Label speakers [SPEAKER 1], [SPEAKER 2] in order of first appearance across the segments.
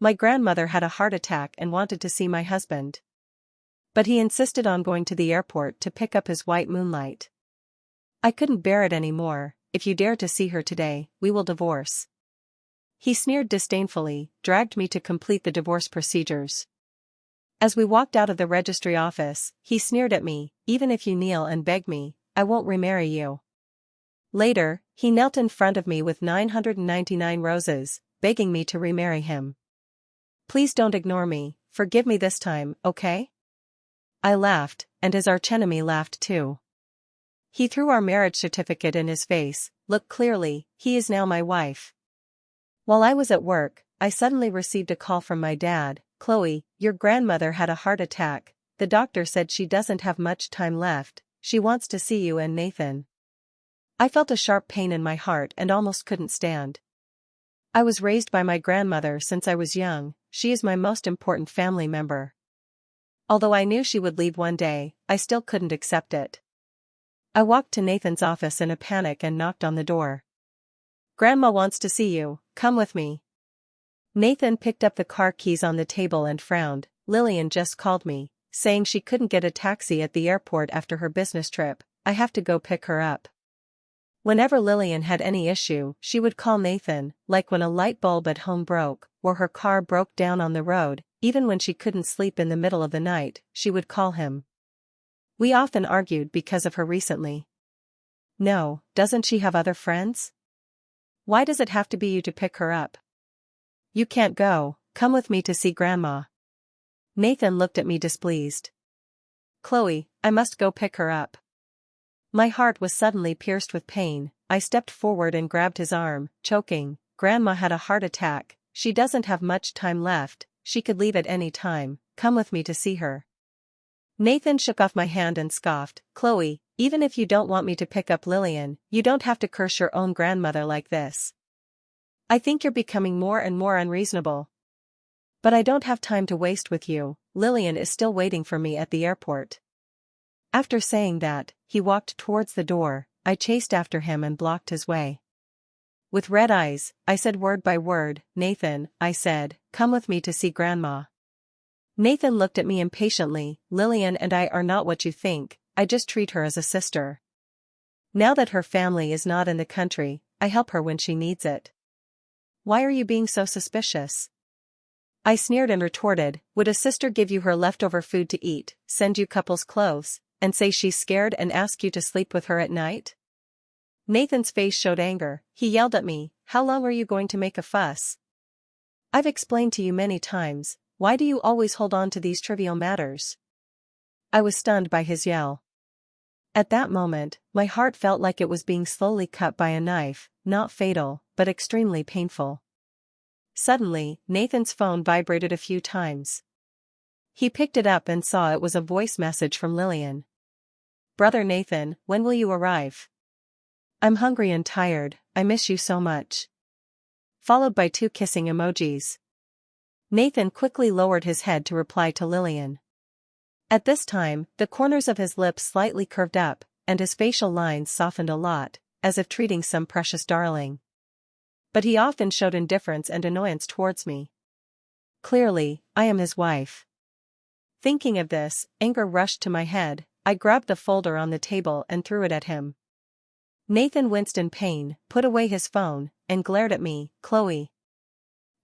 [SPEAKER 1] My grandmother had a heart attack and wanted to see my husband. But he insisted on going to the airport to pick up his white moonlight. I couldn't bear it anymore. If you dare to see her today, we will divorce. He sneered disdainfully, dragged me to complete the divorce procedures. As we walked out of the registry office, he sneered at me, even if you kneel and beg me, I won't remarry you. Later, he knelt in front of me with 999 roses, begging me to remarry him. Please don't ignore me, forgive me this time, okay? I laughed, and his archenemy laughed too. He threw our marriage certificate in his face. Look clearly, he is now my wife. While I was at work, I suddenly received a call from my dad. Chloe, your grandmother had a heart attack. The doctor said she doesn't have much time left. She wants to see you and Nathan. I felt a sharp pain in my heart and almost couldn't stand. I was raised by my grandmother since I was young. She is my most important family member. Although I knew she would leave one day, I still couldn't accept it. I walked to Nathan's office in a panic and knocked on the door. Grandma wants to see you, come with me. Nathan picked up the car keys on the table and frowned. Lillian just called me, saying she couldn't get a taxi at the airport after her business trip. I have to go pick her up. Whenever Lillian had any issue, she would call Nathan, like when a light bulb at home broke, or her car broke down on the road. Even when she couldn't sleep in the middle of the night, she would call him. We often argued because of her recently. No, doesn't she have other friends? Why does it have to be you to pick her up? You can't go, come with me to see Grandma. Nathan looked at me displeased. Chloe, I must go pick her up. My heart was suddenly pierced with pain. I stepped forward and grabbed his arm, choking. Grandma had a heart attack. She doesn't have much time left. She could leave at any time. Come with me to see her. Nathan shook off my hand and scoffed. Chloe, even if you don't want me to pick up Lillian, you don't have to curse your own grandmother like this. I think you're becoming more and more unreasonable. But I don't have time to waste with you. Lillian is still waiting for me at the airport. After saying that, he walked towards the door. I chased after him and blocked his way. With red eyes, I said word by word, Nathan, I said, come with me to see Grandma. Nathan looked at me impatiently. Lillian and I are not what you think. I just treat her as a sister. Now that her family is not in the country, I help her when she needs it. Why are you being so suspicious? I sneered and retorted, would a sister give you her leftover food to eat, send you couples clothes, and say she's scared and ask you to sleep with her at night? Nathan's face showed anger. He yelled at me, how long are you going to make a fuss? I've explained to you many times, why do you always hold on to these trivial matters? I was stunned by his yell. At that moment, my heart felt like it was being slowly cut by a knife, not fatal, but extremely painful. Suddenly, Nathan's phone vibrated a few times. He picked it up and saw it was a voice message from Lillian. Brother Nathan, when will you arrive? I'm hungry and tired, I miss you so much. Followed by 2 kissing emojis. Nathan quickly lowered his head to reply to Lillian. At this time, the corners of his lips slightly curved up, and his facial lines softened a lot, as if treating some precious darling. But he often showed indifference and annoyance towards me. Clearly, I am his wife. Thinking of this, anger rushed to my head. I grabbed the folder on the table and threw it at him. Nathan winced in pain, put away his phone, and glared at me. Chloe.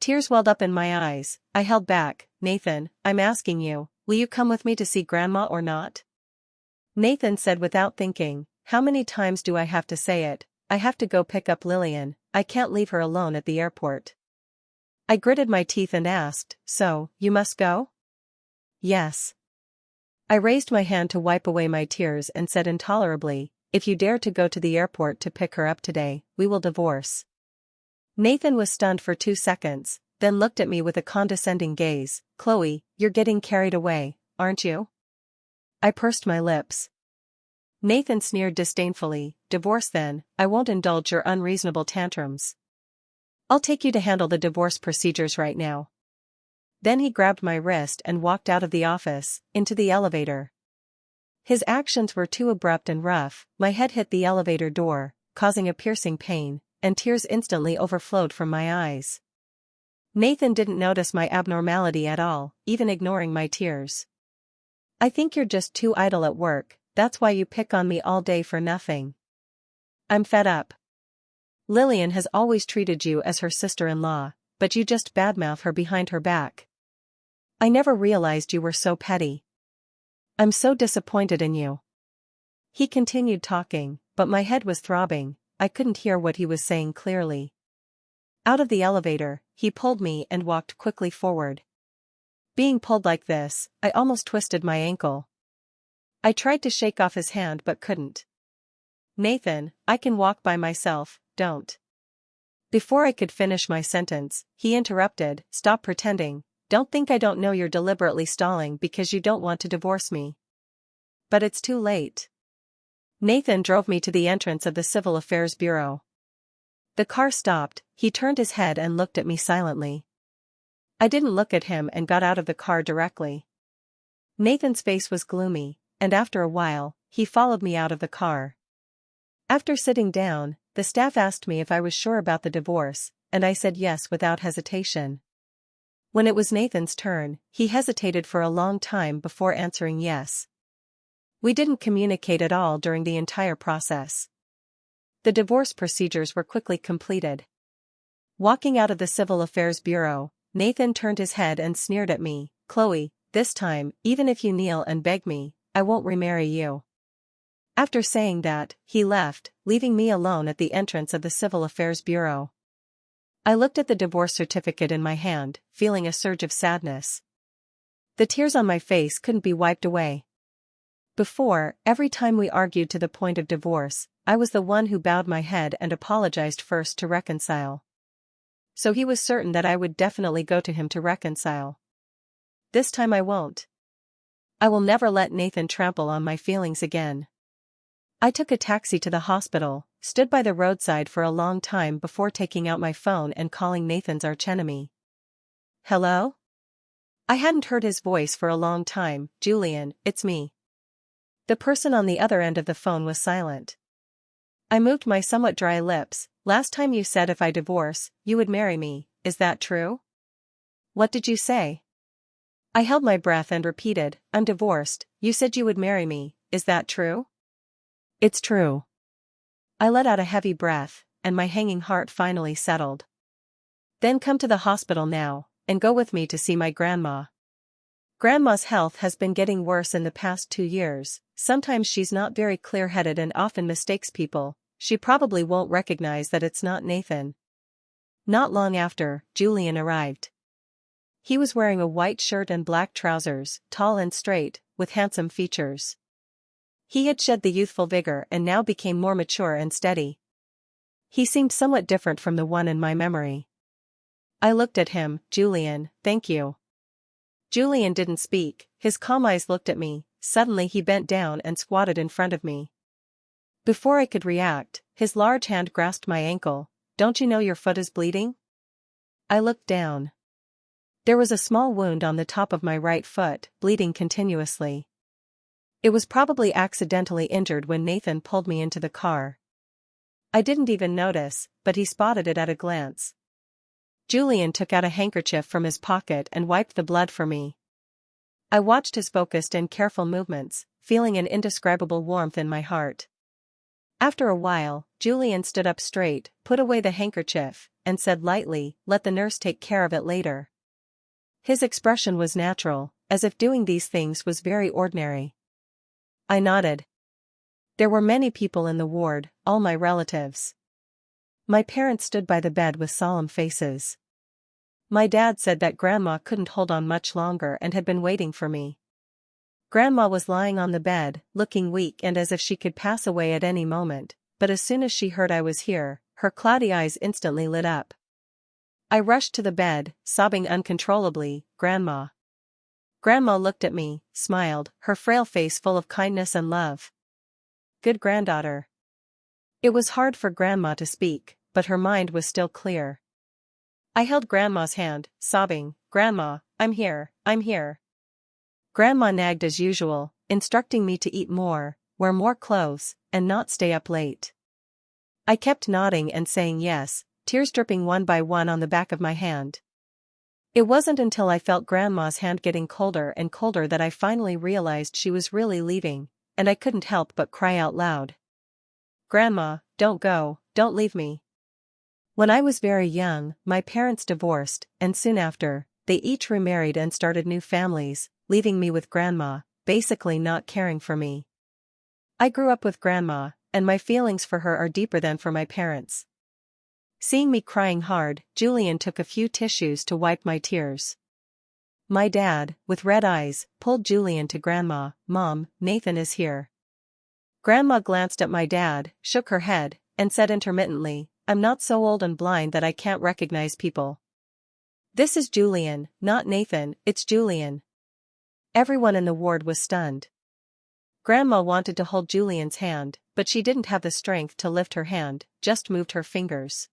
[SPEAKER 1] Tears welled up in my eyes. I held back. Nathan, I'm asking you, will you come with me to see Grandma or not? Nathan said without thinking, how many times do I have to say it? I have to go pick up Lillian. I can't leave her alone at the airport. I gritted my teeth and asked, so, you must go? Yes. I raised my hand to wipe away my tears and said intolerably, if you dare to go to the airport to pick her up today, we will divorce. Nathan was stunned for 2 seconds, then looked at me with a condescending gaze. Chloe, you're getting carried away, aren't you? I pursed my lips. Nathan sneered disdainfully, divorce then, I won't indulge your unreasonable tantrums. I'll take you to handle the divorce procedures right now. Then he grabbed my wrist and walked out of the office, into the elevator. His actions were too abrupt and rough. My head hit the elevator door, causing a piercing pain, and tears instantly overflowed from my eyes. Nathan didn't notice my abnormality at all, even ignoring my tears. I think you're just too idle at work, that's why you pick on me all day for nothing. I'm fed up. Lillian has always treated you as her sister-in-law, but you just badmouth her behind her back. I never realized you were so petty. I'm so disappointed in you. He continued talking, but my head was throbbing, I couldn't hear what he was saying clearly. Out of the elevator, he pulled me and walked quickly forward. Being pulled like this, I almost twisted my ankle. I tried to shake off his hand but couldn't. Nathan, I can walk by myself, don't. Before I could finish my sentence, he interrupted, stop pretending, don't think I don't know you're deliberately stalling because you don't want to divorce me. But it's too late. Nathan drove me to the entrance of the Civil Affairs Bureau. The car stopped, he turned his head and looked at me silently. I didn't look at him and got out of the car directly. Nathan's face was gloomy, and after a while, he followed me out of the car. After sitting down, the staff asked me if I was sure about the divorce, and I said yes without hesitation. When it was Nathan's turn, he hesitated for a long time before answering yes. We didn't communicate at all during the entire process. The divorce procedures were quickly completed. Walking out of the Civil Affairs Bureau, Nathan turned his head and sneered at me, Chloe, this time, even if you kneel and beg me, I won't remarry you. After saying that, he left, leaving me alone at the entrance of the Civil Affairs Bureau. I looked at the divorce certificate in my hand, feeling a surge of sadness. The tears on my face couldn't be wiped away. Before, every time we argued to the point of divorce, I was the one who bowed my head and apologized first to reconcile. So he was certain that I would definitely go to him to reconcile. This time I won't. I will never let Nathan trample on my feelings again. I took a taxi to the hospital, stood by the roadside for a long time before taking out my phone and calling Nathan's archenemy. Hello? I hadn't heard his voice for a long time. Julian, it's me. The person on the other end of the phone was silent. I moved my somewhat dry lips. Last time you said if I divorce, you would marry me, is that true? What did you say? I held my breath and repeated, I'm divorced, you said you would marry me, is that true? It's true. I let out a heavy breath, and my hanging heart finally settled. Then come to the hospital now, and go with me to see my grandma. Grandma's health has been getting worse in the past 2 years, sometimes she's not very clear-headed and often mistakes people, she probably won't recognize that it's not Nathan. Not long after, Julian arrived. He was wearing a white shirt and black trousers, tall and straight, with handsome features. He had shed the youthful vigor and now became more mature and steady. He seemed somewhat different from the one in my memory. I looked at him, Julian, thank you. Julian didn't speak, his calm eyes looked at me, suddenly he bent down and squatted in front of me. Before I could react, his large hand grasped my ankle, don't you know your foot is bleeding? I looked down. There was a small wound on the top of my right foot, bleeding continuously. It was probably accidentally injured when Nathan pulled me into the car. I didn't even notice, but he spotted it at a glance. Julian took out a handkerchief from his pocket and wiped the blood for me. I watched his focused and careful movements, feeling an indescribable warmth in my heart. After a while, Julian stood up straight, put away the handkerchief, and said lightly, let the nurse take care of it later. His expression was natural, as if doing these things was very ordinary. I nodded. There were many people in the ward, all my relatives. My parents stood by the bed with solemn faces. My dad said that Grandma couldn't hold on much longer and had been waiting for me. Grandma was lying on the bed, looking weak and as if she could pass away at any moment, but as soon as she heard I was here, her cloudy eyes instantly lit up. I rushed to the bed, sobbing uncontrollably, Grandma. Grandma looked at me, smiled, her frail face full of kindness and love. Good granddaughter. It was hard for Grandma to speak, but her mind was still clear. I held Grandma's hand, sobbing, Grandma, I'm here, I'm here. Grandma nagged as usual, instructing me to eat more, wear more clothes, and not stay up late. I kept nodding and saying yes, tears dripping one by one on the back of my hand. It wasn't until I felt Grandma's hand getting colder and colder that I finally realized she was really leaving, and I couldn't help but cry out loud. "Grandma, don't go, don't leave me." When I was very young, my parents divorced, and soon after, they each remarried and started new families, leaving me with Grandma, basically not caring for me. I grew up with Grandma, and my feelings for her are deeper than for my parents. Seeing me crying hard, Julian took a few tissues to wipe my tears. My dad, with red eyes, pulled Julian to Grandma. "Mom, Nathan is here." Grandma glanced at my dad, shook her head, and said intermittently, "I'm not so old and blind that I can't recognize people. This is Julian, not Nathan, it's Julian." Everyone in the ward was stunned. Grandma wanted to hold Julian's hand, but she didn't have the strength to lift her hand, just moved her fingers.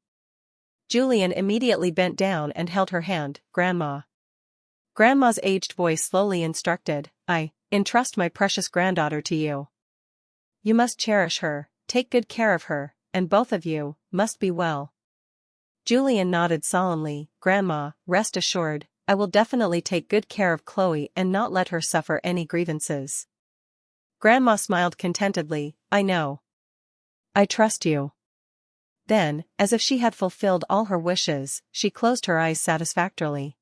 [SPEAKER 1] Julian immediately bent down and held her hand. "Grandma." Grandma's aged voice slowly instructed, "I entrust my precious granddaughter to you. You must cherish her, take good care of her, and both of you must be well." Julian nodded solemnly. "Grandma, rest assured, I will definitely take good care of Chloe and not let her suffer any grievances." Grandma smiled contentedly. "I know. I trust you." Then, as if she had fulfilled all her wishes, she closed her eyes satisfactorily.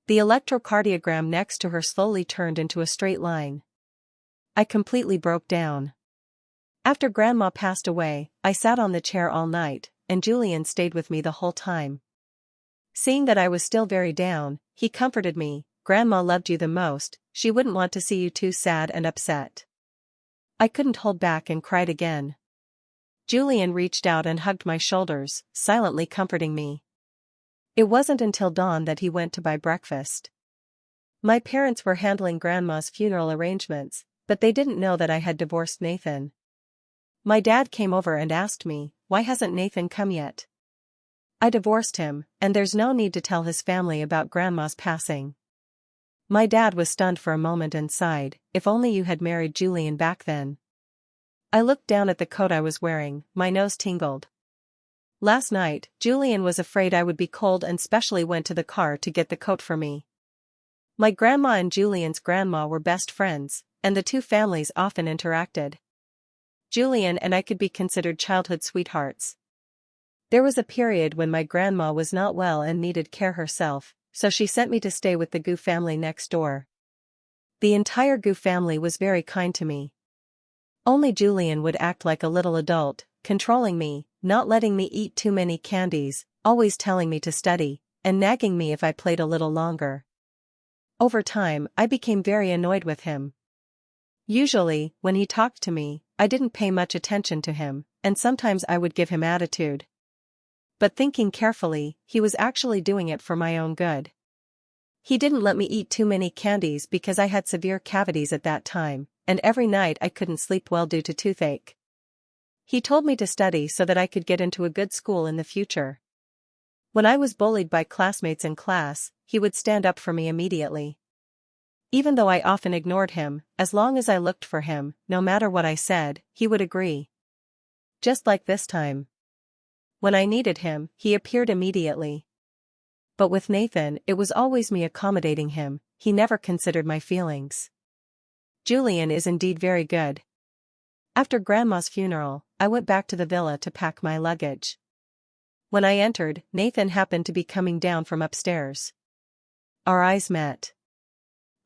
[SPEAKER 1] The electrocardiogram next to her slowly turned into a straight line. I completely broke down. After Grandma passed away, I sat on the chair all night, and Julian stayed with me the whole time. Seeing that I was still very down, he comforted me. "Grandma loved you the most, she wouldn't want to see you too sad and upset." I couldn't hold back and cried again. Julian reached out and hugged my shoulders, silently comforting me. It wasn't until dawn that he went to buy breakfast. My parents were handling Grandma's funeral arrangements, but they didn't know that I had divorced Nathan. My dad came over and asked me, "Why hasn't Nathan come yet?" "I divorced him, and there's no need to tell his family about Grandma's passing." My dad was stunned for a moment and sighed, "If only you had married Julian back then." I looked down at the coat I was wearing, my nose tingled. Last night, Julian was afraid I would be cold and specially went to the car to get the coat for me. My grandma and Julian's grandma were best friends, and the two families often interacted. Julian and I could be considered childhood sweethearts. There was a period when my grandma was not well and needed care herself, so she sent me to stay with the Gu family next door. The entire Gu family was very kind to me. Only Julian would act like a little adult, controlling me, not letting me eat too many candies, always telling me to study, and nagging me if I played a little longer. Over time, I became very annoyed with him. Usually, when he talked to me, I didn't pay much attention to him, and sometimes I would give him attitude. But thinking carefully, he was actually doing it for my own good. He didn't let me eat too many candies because I had severe cavities at that time, and every night I couldn't sleep well due to toothache. He told me to study so that I could get into a good school in the future. When I was bullied by classmates in class, he would stand up for me immediately. Even though I often ignored him, as long as I looked for him, no matter what I said, he would agree. Just like this time. When I needed him, he appeared immediately. But with Nathan, it was always me accommodating him, he never considered my feelings. Julian is indeed very good. After Grandma's funeral, I went back to the villa to pack my luggage. When I entered, Nathan happened to be coming down from upstairs. Our eyes met.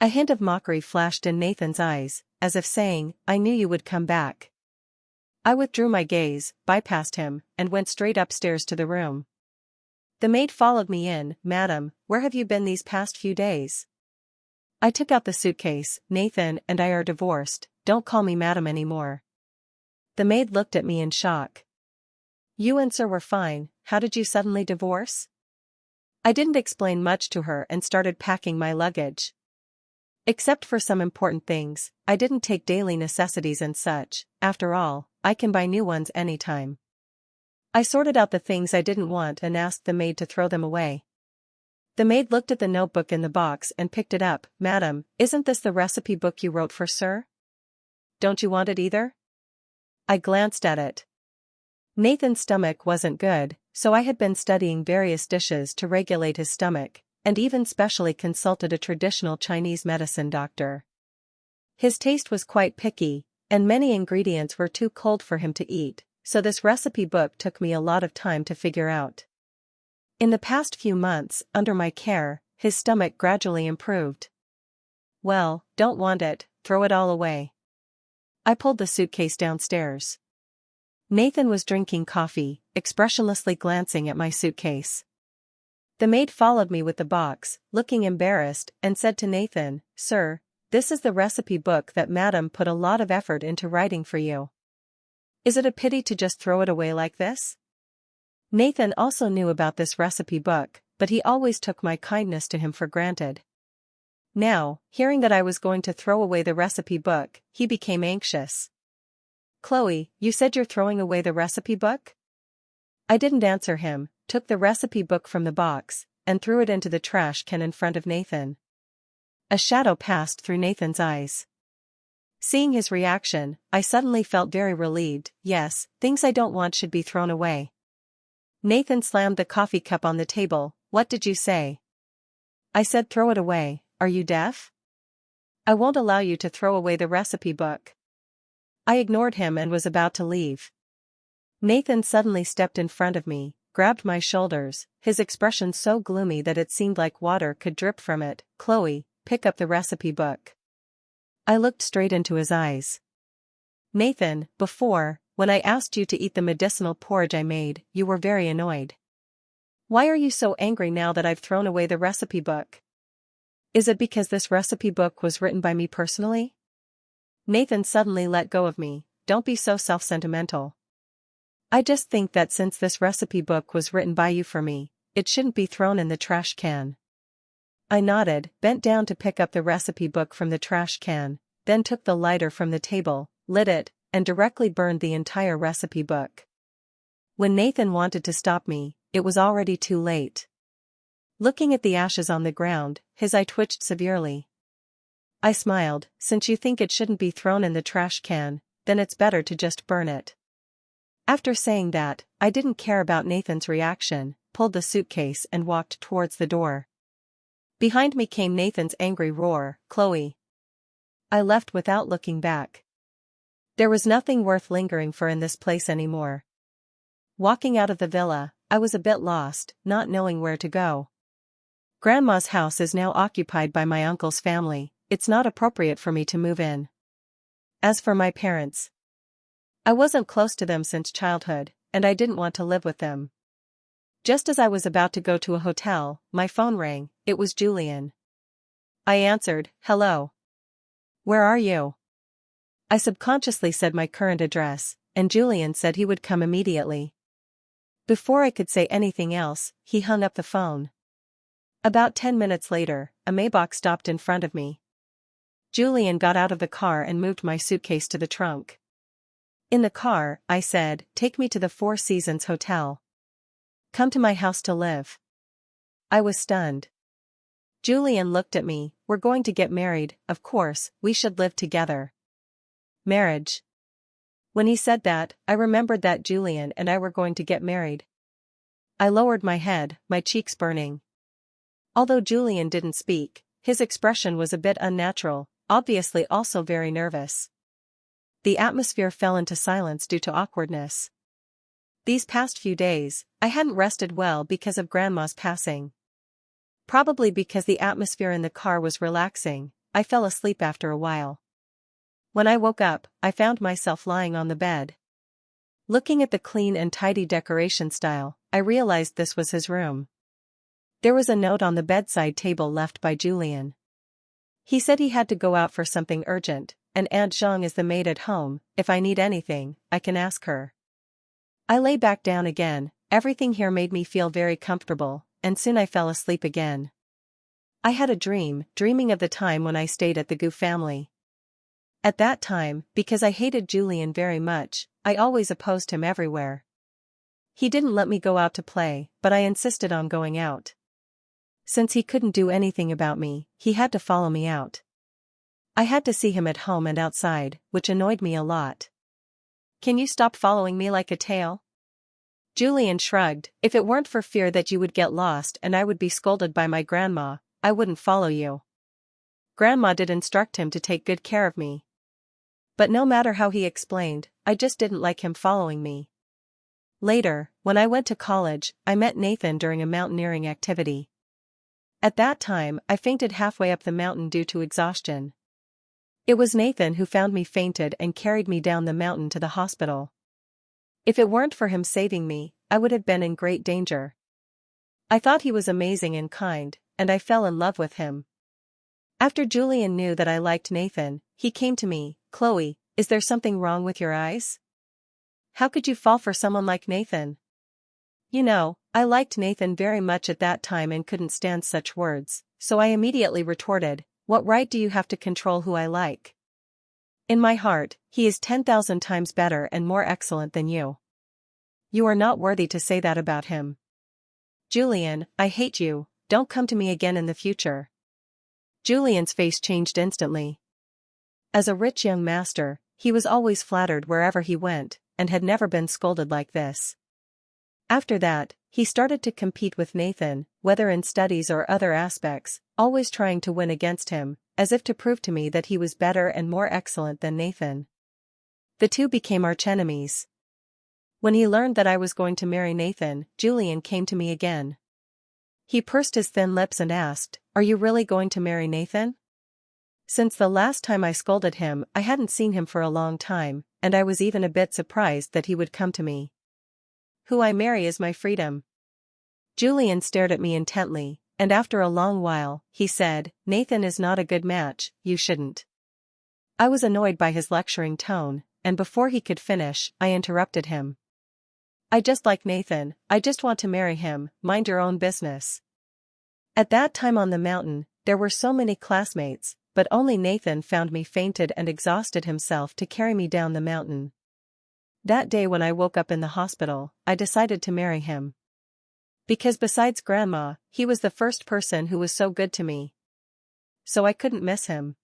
[SPEAKER 1] A hint of mockery flashed in Nathan's eyes, as if saying, "I knew you would come back." I withdrew my gaze, bypassed him, and went straight upstairs to the room. The maid followed me in. "Madam, where have you been these past few days?" I took out the suitcase. "Nathan and I are divorced, don't call me madam anymore." The maid looked at me in shock. "You and sir were fine, how did you suddenly divorce?" I didn't explain much to her and started packing my luggage. Except for some important things, I didn't take daily necessities and such. After all, I can buy new ones anytime. I sorted out the things I didn't want and asked the maid to throw them away. The maid looked at the notebook in the box and picked it up. "Madam, isn't this the recipe book you wrote for sir? Don't you want it either?" I glanced at it. Nathan's stomach wasn't good, so I had been studying various dishes to regulate his stomach, and even specially consulted a traditional Chinese medicine doctor. His taste was quite picky, and many ingredients were too cold for him to eat, so this recipe book took me a lot of time to figure out. In the past few months, under my care, his stomach gradually improved. Well, don't want it, throw it all away. I pulled the suitcase downstairs. Nathan was drinking coffee, expressionlessly glancing at my suitcase. The maid followed me with the box, looking embarrassed, and said to Nathan, "Sir, this is the recipe book that Madam put a lot of effort into writing for you. Is it a pity to just throw it away like this?" Nathan also knew about this recipe book, but he always took my kindness to him for granted. Now, hearing that I was going to throw away the recipe book, he became anxious. "Chloe, you said you're throwing away the recipe book?" I didn't answer him, took the recipe book from the box, and threw it into the trash can in front of Nathan. A shadow passed through Nathan's eyes. Seeing his reaction, I suddenly felt very relieved. Yes, things I don't want should be thrown away. Nathan slammed the coffee cup on the table. "What did you say?" "I said throw it away. Are you deaf? I won't allow you to throw away the recipe book." I ignored him and was about to leave. Nathan suddenly stepped in front of me, grabbed my shoulders, his expression so gloomy that it seemed like water could drip from it. "Chloe, pick up the recipe book." I looked straight into his eyes. "Nathan, before, when I asked you to eat the medicinal porridge I made, you were very annoyed. Why are you so angry now that I've thrown away the recipe book? Is it because this recipe book was written by me personally?" Nathan suddenly let go of me. "Don't be so self-sentimental. I just think that since this recipe book was written by you for me, it shouldn't be thrown in the trash can." I nodded, bent down to pick up the recipe book from the trash can, then took the lighter from the table, lit it, and directly burned the entire recipe book. When Nathan wanted to stop me, it was already too late. Looking at the ashes on the ground, his eye twitched severely. I smiled. "Since you think it shouldn't be thrown in the trash can, then it's better to just burn it." After saying that, I didn't care about Nathan's reaction, pulled the suitcase and walked towards the door. Behind me came Nathan's angry roar, "Chloe." I left without looking back. There was nothing worth lingering for in this place anymore. Walking out of the villa, I was a bit lost, not knowing where to go. Grandma's house is now occupied by my uncle's family. It's not appropriate for me to move in. As for my parents, I wasn't close to them since childhood, and I didn't want to live with them. Just as I was about to go to a hotel, my phone rang. It was Julian. I answered. "Hello. Where are you?" I subconsciously said my current address, and Julian said he would come immediately. Before I could say anything else, he hung up the phone. About 10 minutes later, a Maybach stopped in front of me. Julian got out of the car and moved my suitcase to the trunk. In the car, I said, "Take me to the Four Seasons Hotel. Come to my house to live." I was stunned. Julian looked at me. "We're going to get married, of course, we should live together." Marriage. When he said that, I remembered that Julian and I were going to get married. I lowered my head, my cheeks burning. Although Julian didn't speak, his expression was a bit unnatural, obviously also very nervous. The atmosphere fell into silence due to awkwardness. These past few days, I hadn't rested well because of Grandma's passing. Probably because the atmosphere in the car was relaxing, I fell asleep after a while. When I woke up, I found myself lying on the bed. Looking at the clean and tidy decoration style, I realized this was his room. There was a note on the bedside table left by Julian. He said he had to go out for something urgent, and Aunt Zhang is the maid at home. If I need anything, I can ask her. I lay back down again. Everything here made me feel very comfortable, and soon I fell asleep again. I had a dream, dreaming of the time when I stayed at the Gu family. At that time, because I hated Julian very much, I always opposed him everywhere. He didn't let me go out to play, but I insisted on going out. Since he couldn't do anything about me, he had to follow me out. I had to see him at home and outside, which annoyed me a lot. "Can you stop following me like a tail?" Julian shrugged. If it weren't for fear that you would get lost and I would be scolded by my grandma, I wouldn't follow you. Grandma did instruct him to take good care of me. But no matter how he explained, I just didn't like him following me. Later, when I went to college, I met Nathan during a mountaineering activity. At that time, I fainted halfway up the mountain due to exhaustion. It was Nathan who found me fainted and carried me down the mountain to the hospital. If it weren't for him saving me, I would have been in great danger. I thought he was amazing and kind, and I fell in love with him. After Julian knew that I liked Nathan, he came to me, "Chloe, is there something wrong with your eyes? How could you fall for someone like Nathan?" You know, I liked Nathan very much at that time and couldn't stand such words, so I immediately retorted, "What right do you have to control who I like? In my heart, he is 10,000 times better and more excellent than you. You are not worthy to say that about him. Julian, I hate you, don't come to me again in the future." Julian's face changed instantly. As a rich young master, he was always flattered wherever he went, and had never been scolded like this. After that, he started to compete with Nathan, whether in studies or other aspects, always trying to win against him, as if to prove to me that he was better and more excellent than Nathan. The two became archenemies. When he learned that I was going to marry Nathan, Julian came to me again. He pursed his thin lips and asked, "Are you really going to marry Nathan?" Since the last time I scolded him, I hadn't seen him for a long time, and I was even a bit surprised that he would come to me. "Who I marry is my freedom." Julian stared at me intently, and after a long while, he said, "Nathan is not a good match, you shouldn't." I was annoyed by his lecturing tone, and before he could finish, I interrupted him. "I just like Nathan, I just want to marry him, mind your own business." At that time on the mountain, there were so many classmates, but only Nathan found me fainted and exhausted himself to carry me down the mountain. That day when I woke up in the hospital, I decided to marry him. Because besides Grandma, he was the first person who was so good to me. So I couldn't miss him.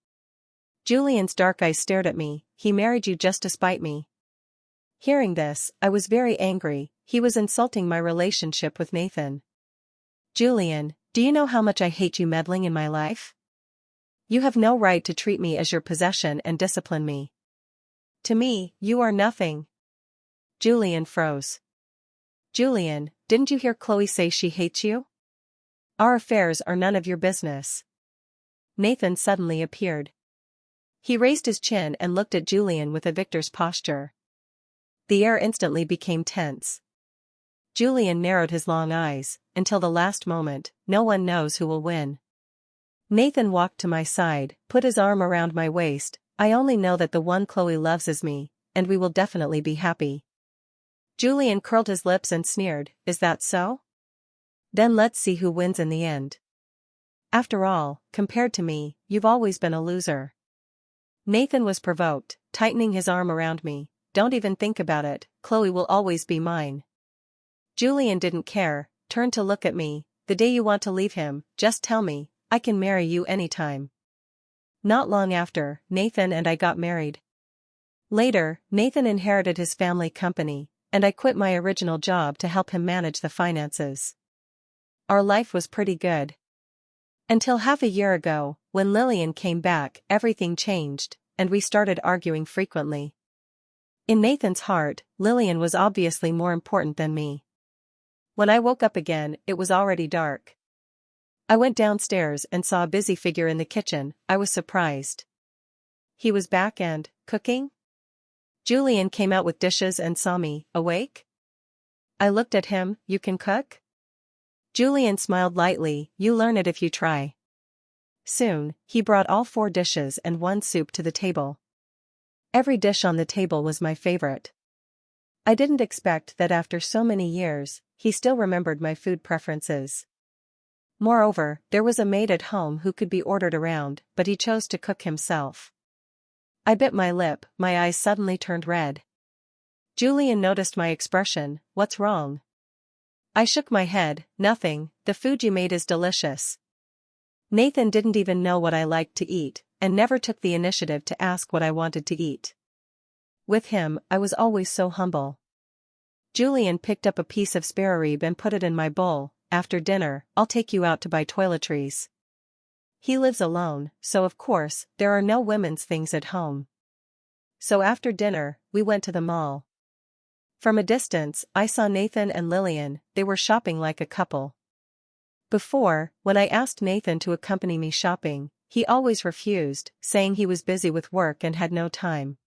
[SPEAKER 1] Julian's dark eyes stared at me. "He married you just to spite me." Hearing this, I was very angry. He was insulting my relationship with Nathan. "Julian, do you know how much I hate you meddling in my life? You have no right to treat me as your possession and discipline me. To me, you are nothing." Julian froze. "Julian, didn't you hear Chloe say she hates you? Our affairs are none of your business." Nathan suddenly appeared. He raised his chin and looked at Julian with a victor's posture. The air instantly became tense. Julian narrowed his long eyes. "Until the last moment, no one knows who will win." Nathan walked to my side, put his arm around my waist. "I only know that the one Chloe loves is me, and we will definitely be happy." Julian curled his lips and sneered, "Is that so? Then let's see who wins in the end. After all, compared to me, you've always been a loser." Nathan was provoked, tightening his arm around me. "Don't even think about it, Chloe will always be mine." Julian didn't care, turned to look at me. "The day you want to leave him, just tell me, I can marry you anytime." Not long after, Nathan and I got married. Later, Nathan inherited his family company, and I quit my original job to help him manage the finances. Our life was pretty good. Until half a year ago, when Lillian came back, everything changed, and we started arguing frequently. In Nathan's heart, Lillian was obviously more important than me. When I woke up again, it was already dark. I went downstairs and saw a busy figure in the kitchen. I was surprised. He was back and cooking? Julian came out with dishes and saw me. "Awake?" I looked at him. "You can cook?" Julian smiled lightly. "You learn it if you try." Soon, he brought all 4 dishes and 1 soup to the table. Every dish on the table was my favorite. I didn't expect that after so many years, he still remembered my food preferences. Moreover, there was a maid at home who could be ordered around, but he chose to cook himself. I bit my lip, my eyes suddenly turned red. Julian noticed my expression. "What's wrong?" I shook my head. "Nothing, the food you made is delicious." Nathan didn't even know what I liked to eat, and never took the initiative to ask what I wanted to eat. With him, I was always so humble. Julian picked up a piece of spare rib and put it in my bowl. After dinner, I'll take you out to buy toiletries. He lives alone, so of course, there are no women's things at home. So after dinner, we went to the mall. From a distance, I saw Nathan and Lillian. They were shopping like a couple. Before, when I asked Nathan to accompany me shopping, he always refused, saying he was busy with work and had no time.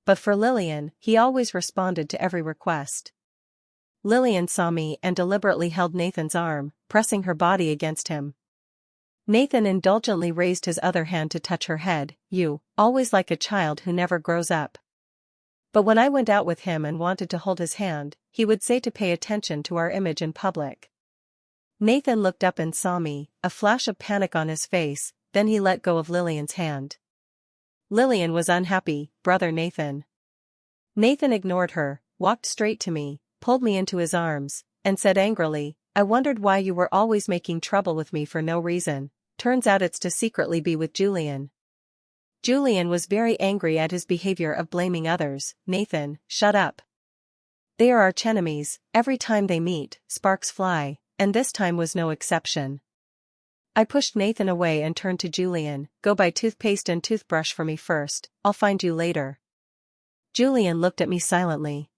[SPEAKER 1] But for Lillian, he always responded to every request. Lillian saw me and deliberately held Nathan's arm, pressing her body against him. Nathan indulgently raised his other hand to touch her head. You, always like a child who never grows up. But when I went out with him and wanted to hold his hand, he would say to pay attention to our image in public. Nathan looked up and saw me, a flash of panic on his face, then he let go of Lillian's hand. Lillian was unhappy, brother Nathan. Nathan ignored her, walked straight to me, pulled me into his arms, and said angrily, I wondered why you were always making trouble with me for no reason. Turns out it's to secretly be with Julian. Julian was very angry at his behavior of blaming others. Nathan, shut up. They are archenemies. Every time they meet, sparks fly, and this time was no exception. I pushed Nathan away and turned to Julian. Go buy toothpaste and toothbrush for me first, I'll find you later. Julian looked at me silently.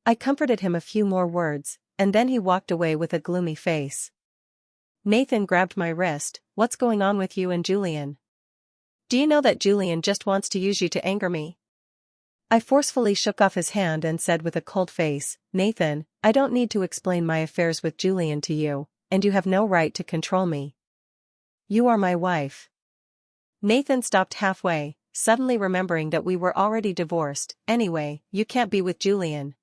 [SPEAKER 1] I comforted him a few more words, and then he walked away with a gloomy face. Nathan grabbed my wrist. What's going on with you and Julian? Do you know that Julian just wants to use you to anger me? I forcefully shook off his hand and said with a cold face, Nathan, I don't need to explain my affairs with Julian to you, and you have no right to control me. You are my wife. Nathan stopped halfway, suddenly remembering that we were already divorced. Anyway, you can't be with Julian.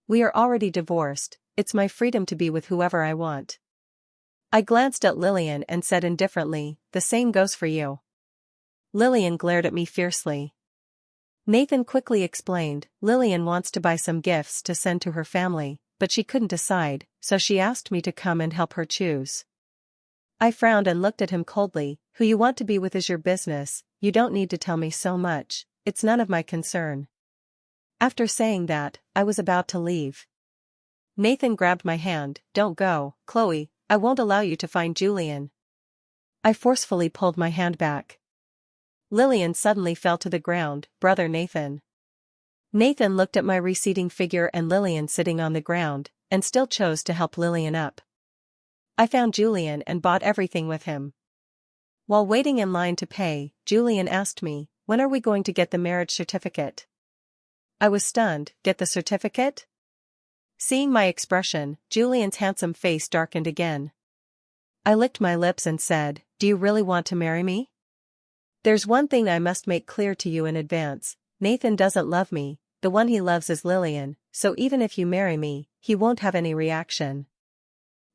[SPEAKER 1] We are already divorced, it's my freedom to be with whoever I want. I glanced at Lillian and said indifferently, the same goes for you. Lillian glared at me fiercely. Nathan quickly explained, Lillian wants to buy some gifts to send to her family, but she couldn't decide, so she asked me to come and help her choose. I frowned and looked at him coldly. Who you want to be with is your business, you don't need to tell me so much, it's none of my concern. After saying that, I was about to leave. Nathan grabbed my hand. Don't go, Chloe, I won't allow you to find Julian. I forcefully pulled my hand back. Lillian suddenly fell to the ground. Brother Nathan. Nathan looked at my receding figure and Lillian sitting on the ground, and still chose to help Lillian up. I found Julian and bought everything with him. While waiting in line to pay, Julian asked me, when are we going to get the marriage certificate? I was stunned. Get the certificate? Seeing my expression, Julian's handsome face darkened again. I licked my lips and said, do you really want to marry me? There's one thing I must make clear to you in advance, Nathan doesn't love me, the one he loves is Lillian, so even if you marry me, he won't have any reaction.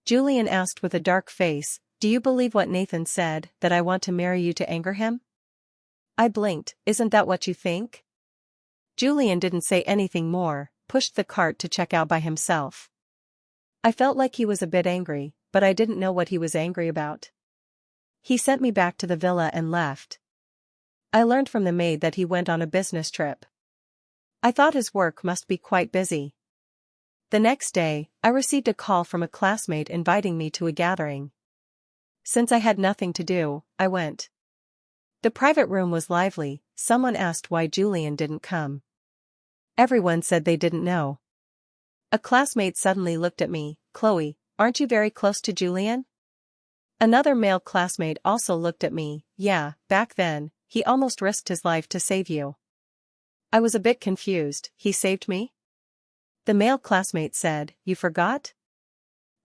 [SPEAKER 1] Julian asked with a dark face, do you believe what Nathan said, that I want to marry you to anger him? I blinked. Isn't that what you think? Julian didn't say anything more, pushed the cart to check out by himself. I felt like he was a bit angry, but I didn't know what he was angry about. He sent me back to the villa and left. I learned from the maid that he went on a business trip. I thought his work must be quite busy. The next day, I received a call from a classmate inviting me to a gathering. Since I had nothing to do, I went. The private room was lively. Someone asked why Julian didn't come. Everyone said they didn't know. A classmate suddenly looked at me. Chloe, aren't you very close to Julian? Another male classmate also looked at me. Yeah, back then, he almost risked his life to save you. I was a bit confused. He saved me? The male classmate said, you forgot?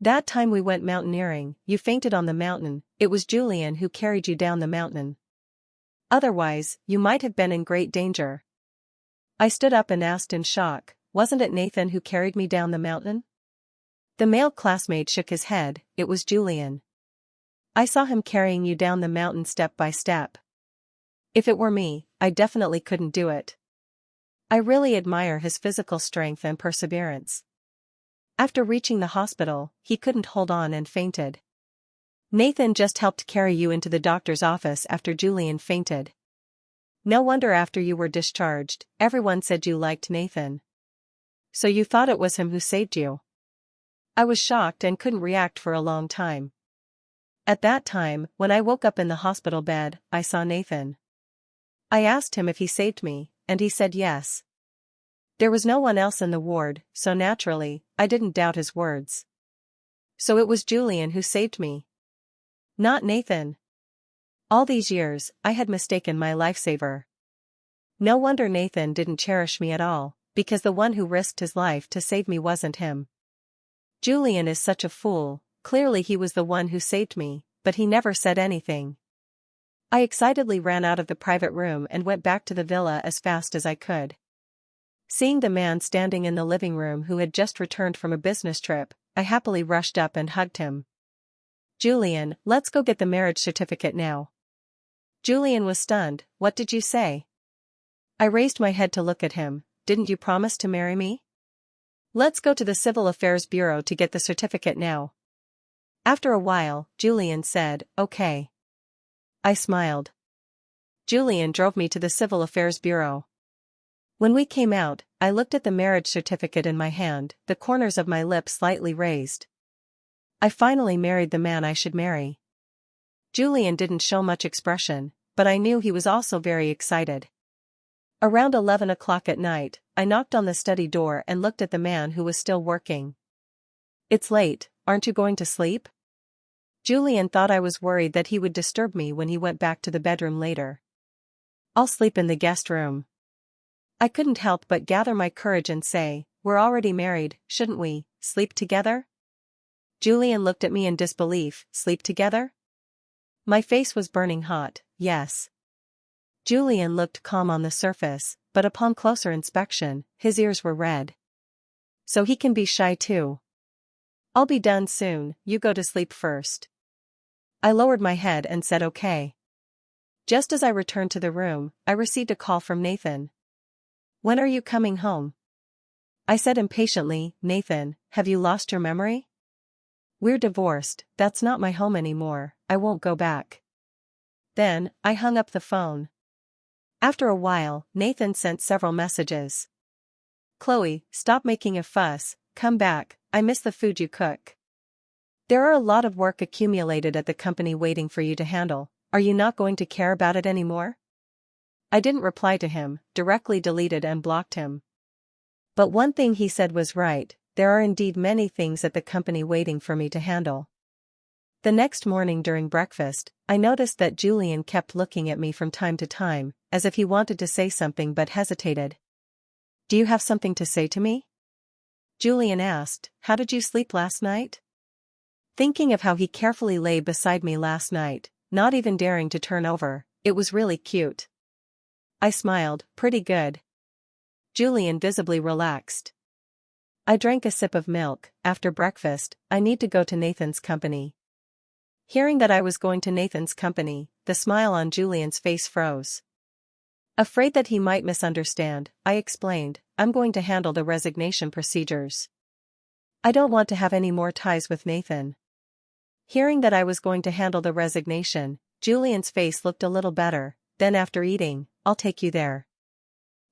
[SPEAKER 1] That time we went mountaineering, you fainted on the mountain, it was Julian who carried you down the mountain. Otherwise, you might have been in great danger. I stood up and asked in shock, wasn't it Nathan who carried me down the mountain? The male classmate shook his head. It was Julian. I saw him carrying you down the mountain step by step. If it were me, I definitely couldn't do it. I really admire his physical strength and perseverance. After reaching the hospital, he couldn't hold on and fainted. Nathan just helped carry you into the doctor's office after Julian fainted. No wonder after you were discharged, everyone said you liked Nathan. So you thought it was him who saved you? I was shocked and couldn't react for a long time. At that time, when I woke up in the hospital bed, I saw Nathan. I asked him if he saved me, and he said yes. There was no one else in the ward, so naturally, I didn't doubt his words. So it was Julian who saved me. Not Nathan. All these years, I had mistaken my lifesaver. No wonder Nathan didn't cherish me at all, because the one who risked his life to save me wasn't him. Julian is such a fool, clearly he was the one who saved me, but he never said anything. I excitedly ran out of the private room and went back to the villa as fast as I could. Seeing the man standing in the living room who had just returned from a business trip, I happily rushed up and hugged him. Julian, let's go get the marriage certificate now. Julian was stunned. What did you say? I raised my head to look at him. Didn't you promise to marry me? Let's go to the Civil Affairs Bureau to get the certificate now. After a while, Julian said, okay. I smiled. Julian drove me to the Civil Affairs Bureau. When we came out, I looked at the marriage certificate in my hand, the corners of my lips slightly raised. I finally married the man I should marry. Julian didn't show much expression, but I knew he was also very excited. Around 11 o'clock at night, I knocked on the study door and looked at the man who was still working. It's late, aren't you going to sleep? Julian thought I was worried that he would disturb me when he went back to the bedroom later. I'll sleep in the guest room. I couldn't help but gather my courage and say, we're already married, shouldn't we, sleep together? Julian looked at me in disbelief. Sleep together? My face was burning hot. Yes. Julian looked calm on the surface, but upon closer inspection, his ears were red. So he can be shy too. I'll be done soon, you go to sleep first. I lowered my head and said okay. Just as I returned to the room, I received a call from Nathan. When are you coming home? I said impatiently, Nathan, have you lost your memory? We're divorced, that's not my home anymore, I won't go back. Then, I hung up the phone. After a while, Nathan sent several messages. Chloe, stop making a fuss, come back, I miss the food you cook. There are a lot of work accumulated at the company waiting for you to handle, are you not going to care about it anymore? I didn't reply to him, directly deleted and blocked him. But one thing he said was right, there are indeed many things at the company waiting for me to handle. The next morning during breakfast, I noticed that Julian kept looking at me from time to time, as if he wanted to say something but hesitated. Do you have something to say to me? Julian asked, how did you sleep last night? Thinking of how he carefully lay beside me last night, not even daring to turn over, it was really cute. I smiled, pretty good. Julian visibly relaxed. I drank a sip of milk. After breakfast, I need to go to Nathan's company. Hearing that I was going to Nathan's company, the smile on Julian's face froze. Afraid that he might misunderstand, I explained, I'm going to handle the resignation procedures. I don't want to have any more ties with Nathan. Hearing that I was going to handle the resignation, Julian's face looked a little better. Then after eating, I'll take you there.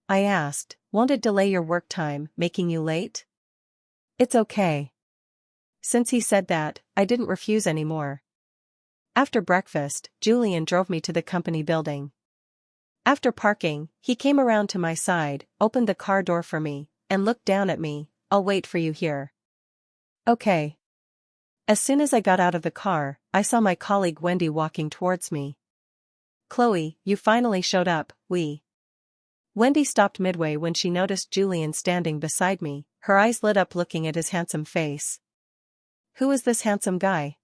[SPEAKER 1] I asked, won't it delay your work time, making you late? It's okay. Since he said that, I didn't refuse anymore. After breakfast, Julian drove me to the company building. After parking, he came around to my side, opened the car door for me, and looked down at me. I'll wait for you here. Okay. As soon as I got out of the car, I saw my colleague Wendy walking towards me. Chloe, you finally showed up, Wendy stopped midway when she noticed Julian standing beside me, her eyes lit up looking at his handsome face. Who is this handsome guy?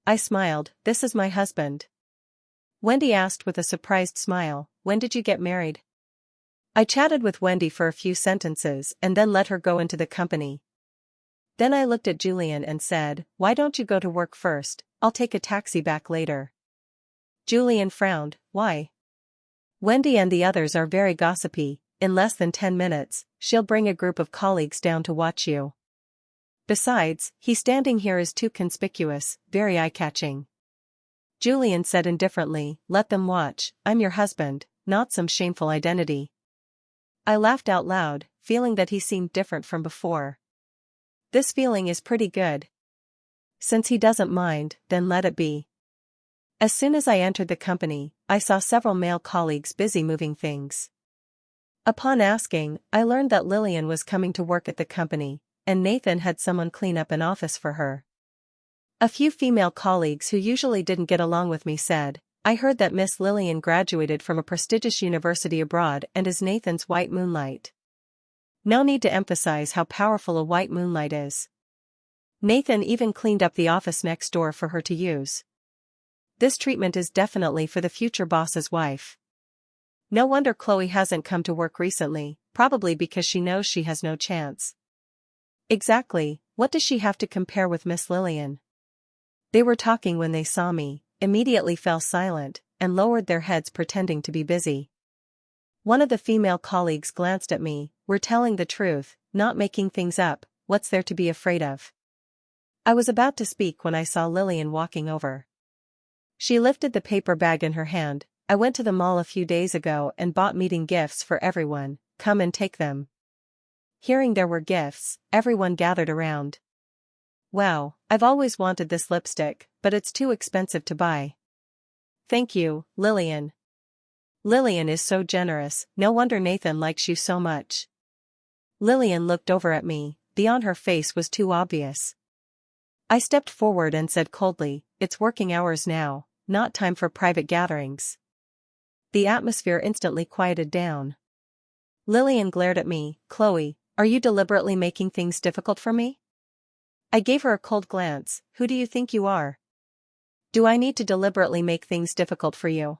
[SPEAKER 1] I smiled, this is my husband. Wendy asked with a surprised smile, when did you get married? I chatted with Wendy for a few sentences and then let her go into the company. Then I looked at Julian and said, why don't you go to work first, I'll take a taxi back later. Julian frowned, why? Wendy and the others are very gossipy, in less than 10 minutes, she'll bring a group of colleagues down to watch you. Besides, he standing here is too conspicuous, very eye-catching. Julian said indifferently, let them watch, I'm your husband, not some shameful identity. I laughed out loud, feeling that he seemed different from before. This feeling is pretty good. Since he doesn't mind, then let it be. As soon as I entered the company, I saw several male colleagues busy moving things. Upon asking, I learned that Lillian was coming to work at the company, and Nathan had someone clean up an office for her. A few female colleagues who usually didn't get along with me said, "I heard that Miss Lillian graduated from a prestigious university abroad and is Nathan's white moonlight." No need to emphasize how powerful a white moonlight is. Nathan even cleaned up the office next door for her to use. This treatment is definitely for the future boss's wife. No wonder Chloe hasn't come to work recently, probably because she knows she has no chance. Exactly, what does she have to compare with Miss Lillian? They were talking when they saw me, immediately fell silent, and lowered their heads pretending to be busy. One of the female colleagues glanced at me, "We're telling the truth, not making things up, what's there to be afraid of?" I was about to speak when I saw Lillian walking over. She lifted the paper bag in her hand. "I went to the mall a few days ago and bought meeting gifts for everyone, come and take them." Hearing there were gifts, everyone gathered around. "Wow, I've always wanted this lipstick, but it's too expensive to buy." "Thank you, Lillian. Lillian is so generous, no wonder Nathan likes you so much." Lillian looked over at me, the on her face was too obvious. I stepped forward and said coldly, "It's working hours now, not time for private gatherings." The atmosphere instantly quieted down. Lillian glared at me, "Chloe, are you deliberately making things difficult for me?" I gave her a cold glance. "Who do you think you are? Do I need to deliberately make things difficult for you?"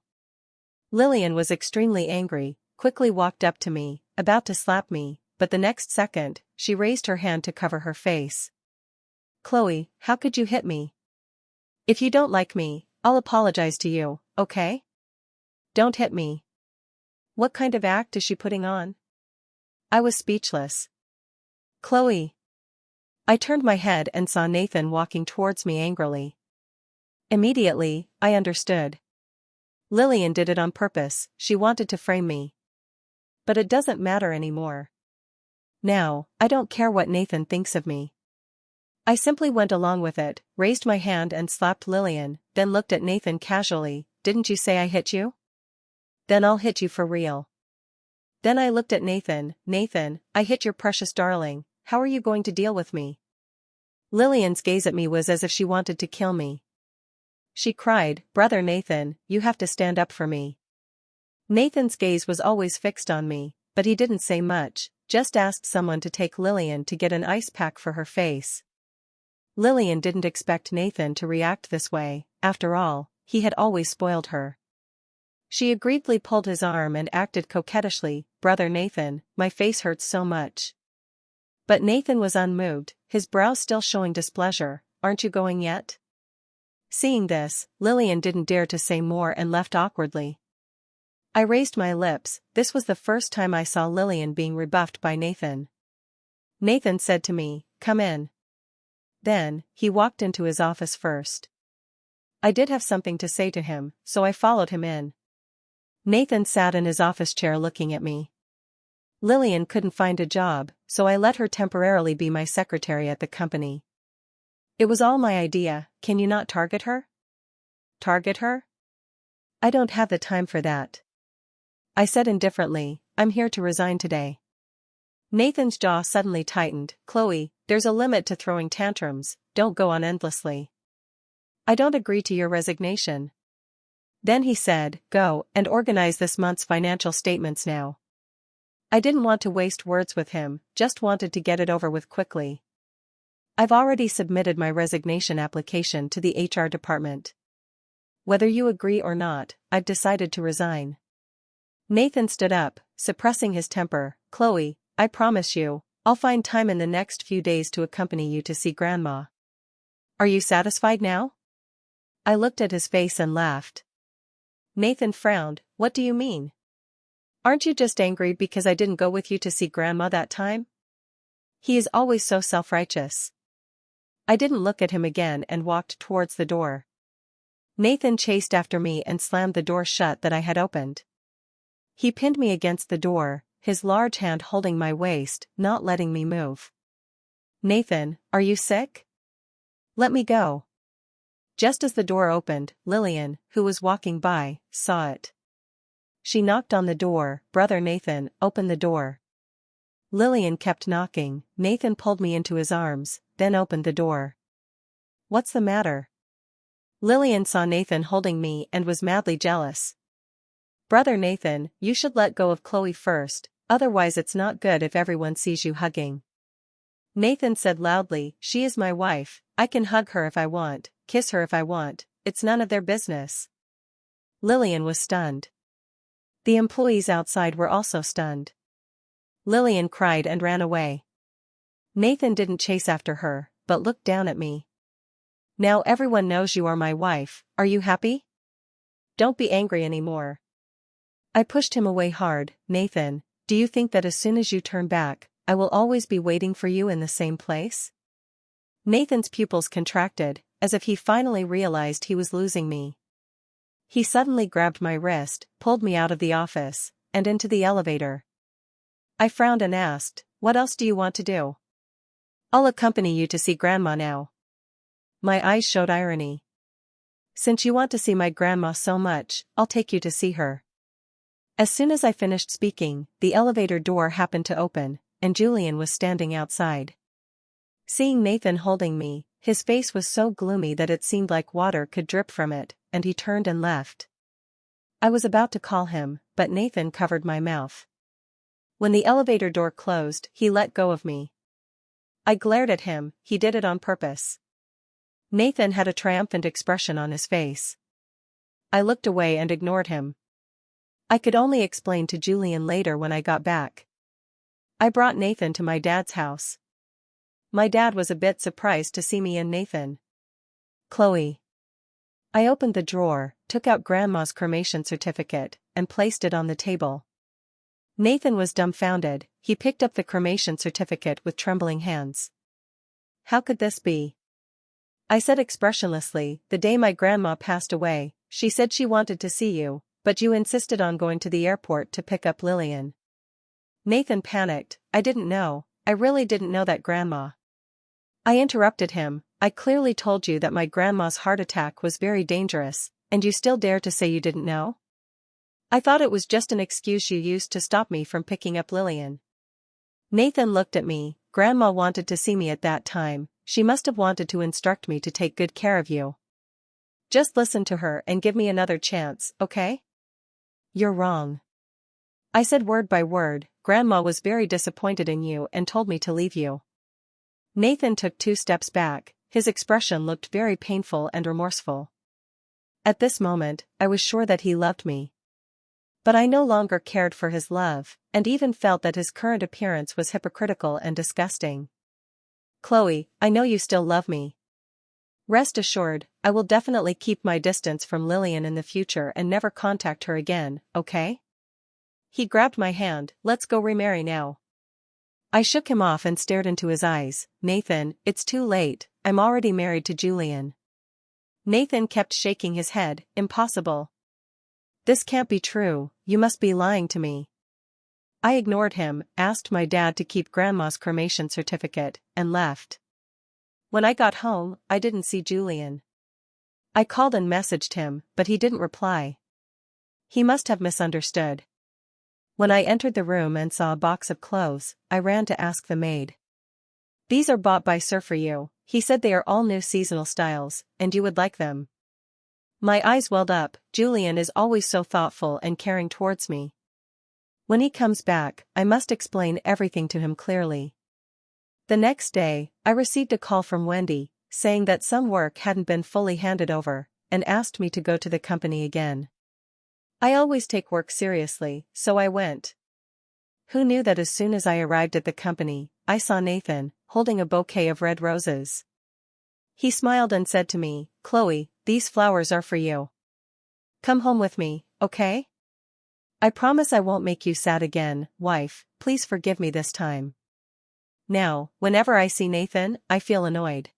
[SPEAKER 1] Lillian was extremely angry, quickly walked up to me, about to slap me, but the next second, she raised her hand to cover her face. "Chloe, how could you hit me? If you don't like me, I'll apologize to you, okay? Don't hit me." What kind of act is she putting on? I was speechless. "Chloe." I turned my head and saw Nathan walking towards me angrily. Immediately, I understood. Lillian did it on purpose, she wanted to frame me. But it doesn't matter anymore. Now, I don't care what Nathan thinks of me. I simply went along with it, raised my hand and slapped Lillian, then looked at Nathan casually. "Didn't you say I hit you? Then I'll hit you for real." Then I looked at Nathan. "Nathan, I hit your precious darling, how are you going to deal with me?" Lillian's gaze at me was as if she wanted to kill me. She cried, "Brother Nathan, you have to stand up for me." Nathan's gaze was always fixed on me, but he didn't say much, just asked someone to take Lillian to get an ice pack for her face. Lillian didn't expect Nathan to react this way, after all, he had always spoiled her. She agreedly pulled his arm and acted coquettishly. "Brother Nathan, my face hurts so much." But Nathan was unmoved, his brows still showing displeasure. "Aren't you going yet?" Seeing this, Lillian didn't dare to say more and left awkwardly. I raised my lips. This was the first time I saw Lillian being rebuffed by Nathan. Nathan said to me, "Come in." Then, he walked into his office first. I did have something to say to him, so I followed him in. Nathan sat in his office chair looking at me. Lillian couldn't find a job, so I let her temporarily be my secretary at the company. It was all my idea. Can you not target her? Target her? I don't have the time for that. I said indifferently, "I'm here to resign today." Nathan's jaw suddenly tightened. "Chloe, there's a limit to throwing tantrums, don't go on endlessly." "I don't agree to your resignation." Then he said, "Go and organize this month's financial statements now." I didn't want to waste words with him, just wanted to get it over with quickly. "I've already submitted my resignation application to the HR department. Whether you agree or not, I've decided to resign." Nathan stood up, suppressing his temper. "Chloe, I promise you, I'll find time in the next few days to accompany you to see Grandma. Are you satisfied now?" I looked at his face and laughed. Nathan frowned. "What do you mean? Aren't you just angry because I didn't go with you to see Grandma that time?" He is always so self-righteous. I didn't look at him again and walked towards the door. Nathan chased after me and slammed the door shut that I had opened. He pinned me against the door, his large hand holding my waist, not letting me move. "Nathan, are you sick? Let me go." Just as the door opened, Lillian, who was walking by, saw it. She knocked on the door. "Brother Nathan, open the door." Lillian kept knocking. Nathan pulled me into his arms, then opened the door. "What's the matter?" Lillian saw Nathan holding me and was madly jealous. "Brother Nathan, you should let go of Chloe first, otherwise it's not good if everyone sees you hugging." Nathan said loudly, "She is my wife, I can hug her if I want, kiss her if I want, it's none of their business." Lillian was stunned. The employees outside were also stunned. Lillian cried and ran away. Nathan didn't chase after her, but looked down at me. "Now everyone knows you are my wife, are you happy? Don't be angry anymore." I pushed him away hard. "Nathan, do you think that as soon as you turn back, I will always be waiting for you in the same place?" Nathan's pupils contracted, as if he finally realized he was losing me. He suddenly grabbed my wrist, pulled me out of the office, and into the elevator. I frowned and asked, "What else do you want to do?" "I'll accompany you to see Grandma now." My eyes showed irony. "Since you want to see my grandma so much, I'll take you to see her." As soon as I finished speaking, the elevator door happened to open, and Julian was standing outside. Seeing Nathan holding me, his face was so gloomy that it seemed like water could drip from it, and he turned and left. I was about to call him, but Nathan covered my mouth. When the elevator door closed, he let go of me. I glared at him. He did it on purpose. Nathan had a triumphant expression on his face. I looked away and ignored him. I could only explain to Julian later when I got back. I brought Nathan to my dad's house. My dad was a bit surprised to see me and Nathan. "Chloe." I opened the drawer, took out Grandma's cremation certificate, and placed it on the table. Nathan was dumbfounded. He picked up the cremation certificate with trembling hands. "How could this be?" I said expressionlessly, "The day my grandma passed away, she said she wanted to see you, but you insisted on going to the airport to pick up Lillian." Nathan panicked. "I didn't know, I really didn't know that, Grandma." I interrupted him. "I clearly told you that my grandma's heart attack was very dangerous, and you still dare to say you didn't know? I thought it was just an excuse you used to stop me from picking up Lillian." Nathan looked at me. "Grandma wanted to see me at that time, she must have wanted to instruct me to take good care of you. Just listen to her and give me another chance, okay?" "You're wrong." I said word by word. "Grandma was very disappointed in you and told me to leave you." Nathan took 2 steps back, his expression looked very painful and remorseful. At this moment, I was sure that he loved me. But I no longer cared for his love, and even felt that his current appearance was hypocritical and disgusting. "Chloe, I know you still love me. Rest assured, I will definitely keep my distance from Lillian in the future and never contact her again, okay?" He grabbed my hand. "Let's go remarry now." I shook him off and stared into his eyes. "Nathan, it's too late, I'm already married to Julian." Nathan kept shaking his head. "Impossible. This can't be true, you must be lying to me." I ignored him, asked my dad to keep Grandma's cremation certificate, and left. When I got home, I didn't see Julian. I called and messaged him, but he didn't reply. He must have misunderstood. When I entered the room and saw a box of clothes, I ran to ask the maid. "These are bought by Sir for you, he said they are all new seasonal styles, and you would like them." My eyes welled up. Julian is always so thoughtful and caring towards me. When he comes back, I must explain everything to him clearly. The next day, I received a call from Wendy, saying that some work hadn't been fully handed over, and asked me to go to the company again. I always take work seriously, so I went. Who knew that as soon as I arrived at the company, I saw Nathan, holding a bouquet of red roses. He smiled and said to me, "Chloe, these flowers are for you. Come home with me, okay? I promise I won't make you sad again, wife, please forgive me this time." Now, whenever I see Nathan, I feel annoyed.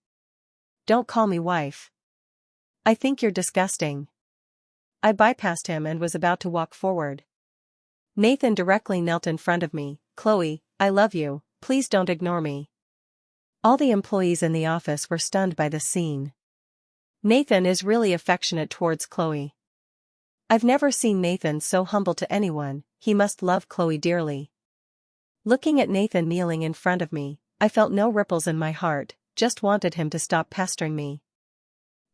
[SPEAKER 1] "Don't call me wife. I think you're disgusting." I bypassed him and was about to walk forward. Nathan directly knelt in front of me. "Chloe, I love you, please don't ignore me." All the employees in the office were stunned by the scene. Nathan is really affectionate towards Chloe. I've never seen Nathan so humble to anyone, he must love Chloe dearly. Looking at Nathan kneeling in front of me, I felt no ripples in my heart, just wanted him to stop pestering me.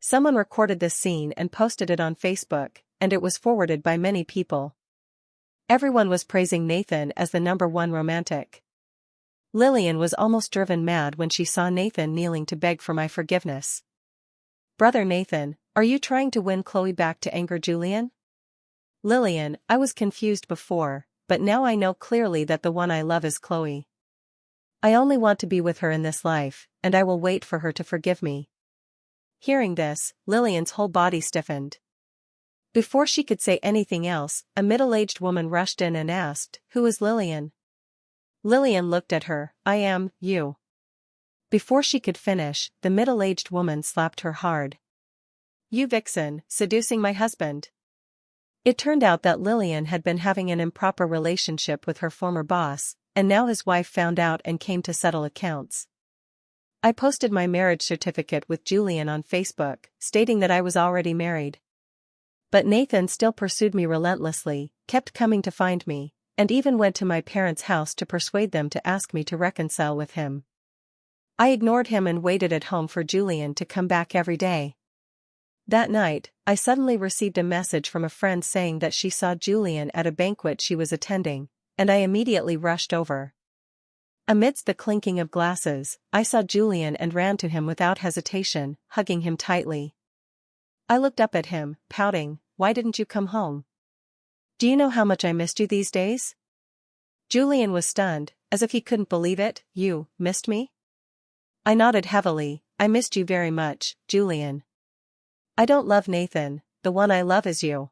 [SPEAKER 1] Someone recorded this scene and posted it on Facebook, and it was forwarded by many people. Everyone was praising Nathan as the #1 romantic. Lillian was almost driven mad when she saw Nathan kneeling to beg for my forgiveness. "Brother Nathan, are you trying to win Chloe back to anger Julian?" "Lillian, I was confused before, but now I know clearly that the one I love is Chloe. I only want to be with her in this life, and I will wait for her to forgive me." Hearing this, Lillian's whole body stiffened. Before she could say anything else, a middle-aged woman rushed in and asked, "Who is Lillian?" Lillian looked at her. "I am, you." Before she could finish, the middle-aged woman slapped her hard. "You vixen, seducing my husband." It turned out that Lillian had been having an improper relationship with her former boss, and now his wife found out and came to settle accounts. I posted my marriage certificate with Julian on Facebook, stating that I was already married. But Nathan still pursued me relentlessly, kept coming to find me, and even went to my parents' house to persuade them to ask me to reconcile with him. I ignored him and waited at home for Julian to come back every day. That night, I suddenly received a message from a friend saying that she saw Julian at a banquet she was attending, and I immediately rushed over. Amidst the clinking of glasses, I saw Julian and ran to him without hesitation, hugging him tightly. I looked up at him, pouting. "Why didn't you come home? Do you know how much I missed you these days?" Julian was stunned, as if he couldn't believe it. "You missed me?" I nodded heavily. "I missed you very much, Julian. I don't love Nathan, the one I love is you."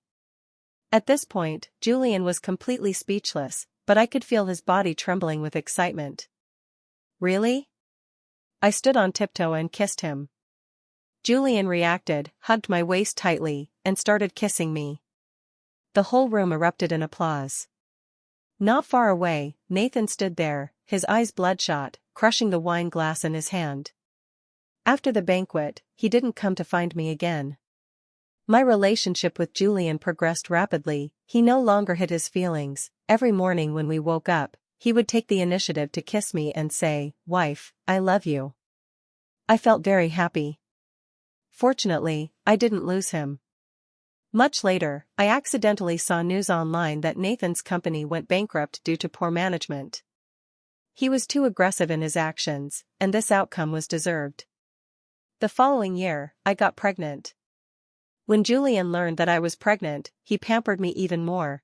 [SPEAKER 1] At this point, Julian was completely speechless, but I could feel his body trembling with excitement. "Really?" I stood on tiptoe and kissed him. Julian reacted, hugged my waist tightly, and started kissing me. The whole room erupted in applause. Not far away, Nathan stood there, his eyes bloodshot, crushing the wine glass in his hand. After the banquet, he didn't come to find me again. My relationship with Julian progressed rapidly. He no longer hid his feelings. Every morning when we woke up, he would take the initiative to kiss me and say, "Wife, I love you." I felt very happy. Fortunately, I didn't lose him. Much later, I accidentally saw news online that Nathan's company went bankrupt due to poor management. He was too aggressive in his actions, and this outcome was deserved. The following year, I got pregnant. When Julian learned that I was pregnant, he pampered me even more,